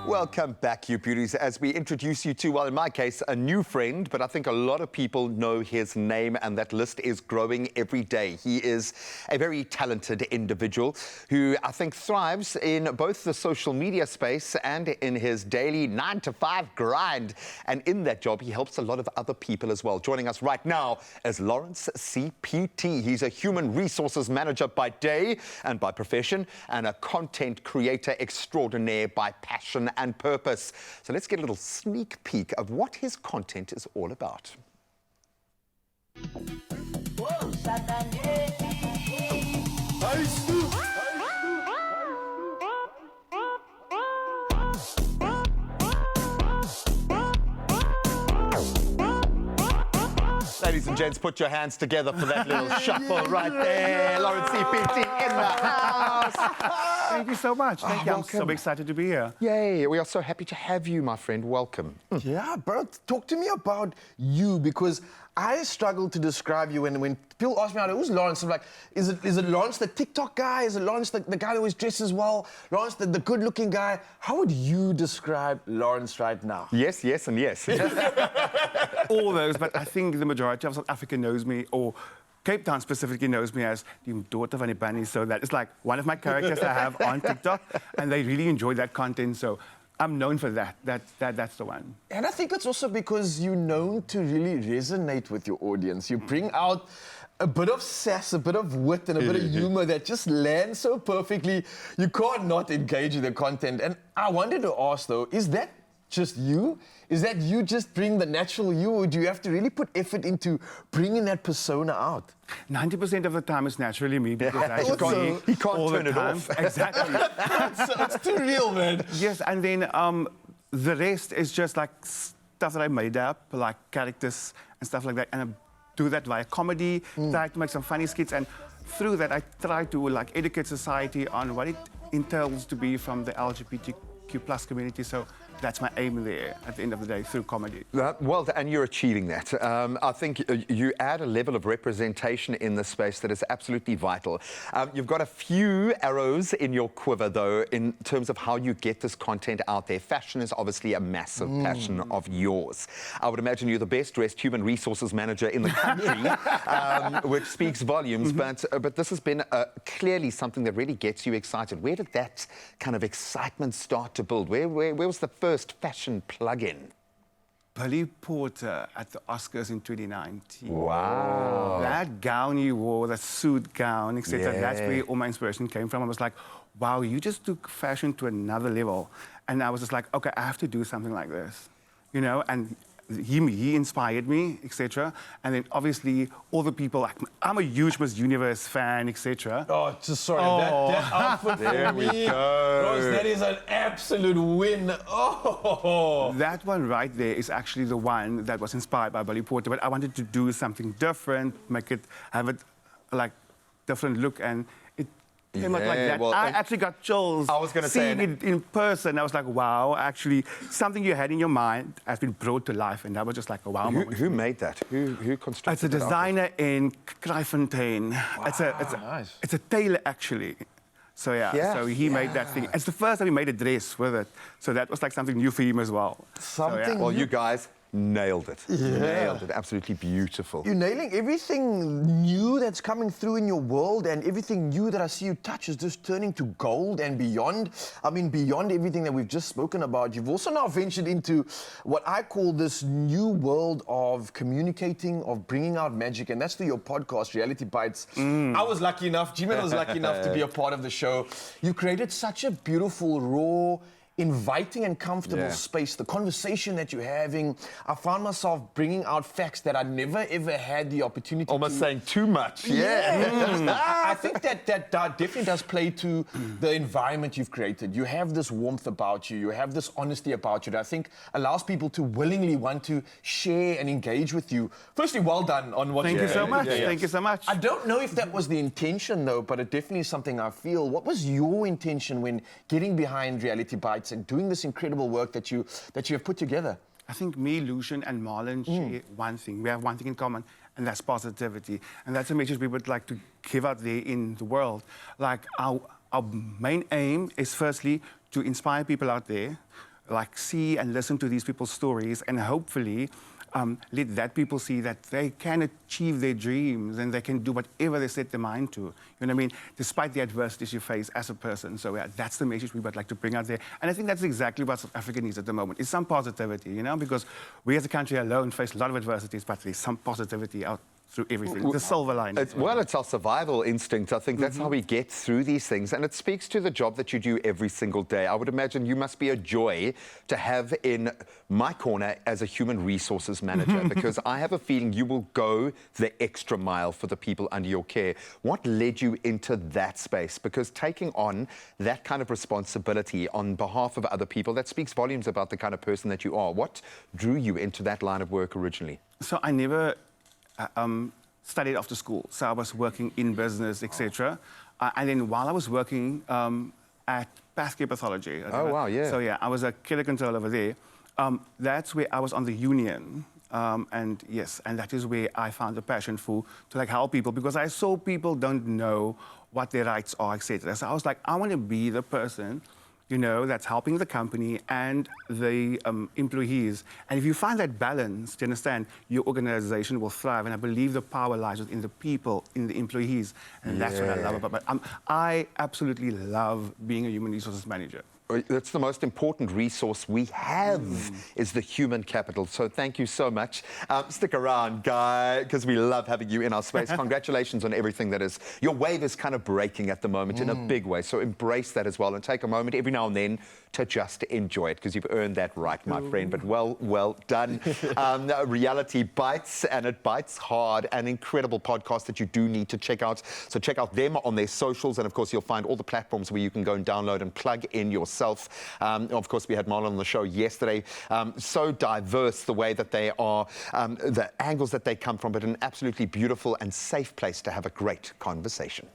Welcome back, you beauties, as we introduce you to, well, in my case, a new friend, but I think a lot of people know his name, and that list is growing every day. He is a very talented individual who I think thrives in both the social media space and in his daily 9-to-5 grind. And in that job, he helps a lot of other people as well. Joining us right now is Lawrence CPT. He's a human resources manager by day and by profession, and a content creator extraordinaire by passion and purpose. So let's get a little sneak peek of what his content is all about. Ladies and gents, put your hands together for that little shuffle right there. Lawrence CPT in the house. Thank you so much. Thank you. I'm so excited to be here. Yay, we are so happy to have you, my friend. Welcome. Yeah, bro, talk to me about you, because I struggle to describe you when people ask me, who's Lawrence? I'm like, is it Lawrence the TikTok guy? Is it Lawrence the guy that always dresses well? Lawrence the good-looking guy? How would you describe Lawrence right now? Yes, yes, and yes. All those, but I think the majority of South Africa knows me, or Cape Town specifically knows me as the daughter van die bunny. So that is like one of my characters I have on TikTok, and they really enjoy that content. So I'm known for that. That's the one. And I think it's also because you're known to really resonate with your audience. You bring out a bit of sass, a bit of wit, and a bit of humor that just lands so perfectly. You can't not engage in the content. And I wanted to ask, though, is that just you? Is that you just bring the natural you, or do you have to really put effort into bringing that persona out? 90% of the time it's naturally me, because I just he can't turn it off. Exactly. It's too real, man. Yes, and then the rest is just like stuff that I made up, like characters and stuff like that, and I do that via comedy, try to make some funny skits, and through that I try to like educate society on what it entails to be from the LGBTQ+ community. So that's my aim there at the end of the day, through comedy. Well, and you're achieving that. I think you add a level of representation in this space that is absolutely vital. You've got a few arrows in your quiver, though, in terms of how you get this content out there. Fashion is obviously a massive passion of yours. I would imagine you're the best-dressed human resources manager in the country, which speaks volumes, but this has been clearly something that really gets you excited. Where did that kind of excitement start to build? Where was the first fashion plug-in? Billy Porter at the Oscars in 2019. Wow. That gown you wore, that suit gown, etc. Yeah. That's where all my inspiration came from. I was like, wow, you just took fashion to another level. And I was just like, okay, I have to do something like this. You know, and he inspired me, etc. And then obviously all the people, like, I'm a huge Miss Universe fan, etc. Oh, just sorry, that outfit There for we me, go. Rose, that is an absolute win. Oh, That one right there is actually the one that was inspired by Billy Porter, but I wanted to do something different, have it like different look, and it came out like that. well, I actually got chills. I was gonna say, seeing it in person. I was like, wow, actually, something you had in your mind has been brought to life, and that was just like a wow moment. Who made that? Who constructed It's a that designer in Kraaifontein. Wow. It's a tailor, actually. So yeah, so he made that thing. It's the first time he made a dress with it. So that was like something new for him as well. Something Well, you guys nailed it. Yeah. Nailed it. Absolutely beautiful. You're nailing everything new that's coming through in your world, and everything new that I see you touch is just turning to gold and beyond. I mean, beyond everything that we've just spoken about, you've also now ventured into what I call this new world of communicating, of bringing out magic, and that's through your podcast, Reality Bites. I was lucky enough, G-Man was lucky enough to be a part of the show. You created such a beautiful, raw, inviting and comfortable space, the conversation that you're having. I found myself bringing out facts that I never ever had the opportunity Almost saying too much. I think that definitely does play to the environment you've created. You have this warmth about you. You have this honesty about you that I think allows people to willingly want to share and engage with you. Firstly, well done on what Thank you so much. Thank you so much. I don't know if that was the intention, though, but it definitely is something I feel. What was your intention when getting behind Reality Bites and doing this incredible work that you have put together? I think me, Lucian, and Marlon share one thing. We have one thing in common, and that's positivity. And that's a message we would like to give out there in the world. Like, our main aim is firstly to inspire people out there like see and listen to these people's stories, and hopefully let that people see that they can achieve their dreams and they can do whatever they set their mind to. You know what I mean? Despite the adversities you face as a person. So yeah, that's the message we would like to bring out there. And I think that's exactly what South Africa needs at the moment. It's some positivity, you know, because we as a country alone face a lot of adversities, but there's some positivity out through everything. The silver lining. It's our survival instinct. I think that's how we get through these things. And it speaks to the job that you do every single day. I would imagine you must be a joy to have in my corner as a human resources manager, because I have a feeling you will go the extra mile for the people under your care. What led you into that space? Because taking on that kind of responsibility on behalf of other people, that speaks volumes about the kind of person that you are. What drew you into that line of work originally? So I never studied after school. So I was working in business, etc. And then while I was working at Pathcare Pathology. Oh, wow, yeah. So yeah, I was a killer control over there. That's where I was on the union. And yes, and that is where I found a passion to like help people, because I saw people don't know what their rights are, etc. So I was like, I want to be the person, you know, that's helping the company and the employees. And if you find that balance, do you understand, your organization will thrive. And I believe the power lies within the people, in the employees. And that's what I love about it. I absolutely love being a human resources manager. That's the most important resource we have, is the human capital. So thank you so much. Stick around, Guy, because we love having you in our space. Congratulations on everything that is. Your wave is kind of breaking at the moment in a big way. So embrace that as well, and take a moment every now and then to just enjoy it, because you've earned that right, my friend. But well done. Reality bites, and it bites hard. An incredible podcast that you do need to check out. So check out them on their socials, and of course you'll find all the platforms where you can go and download and plug in yourself. Of course, we had Marlon on the show yesterday. So diverse the way that they are, the angles that they come from, but an absolutely beautiful and safe place to have a great conversation.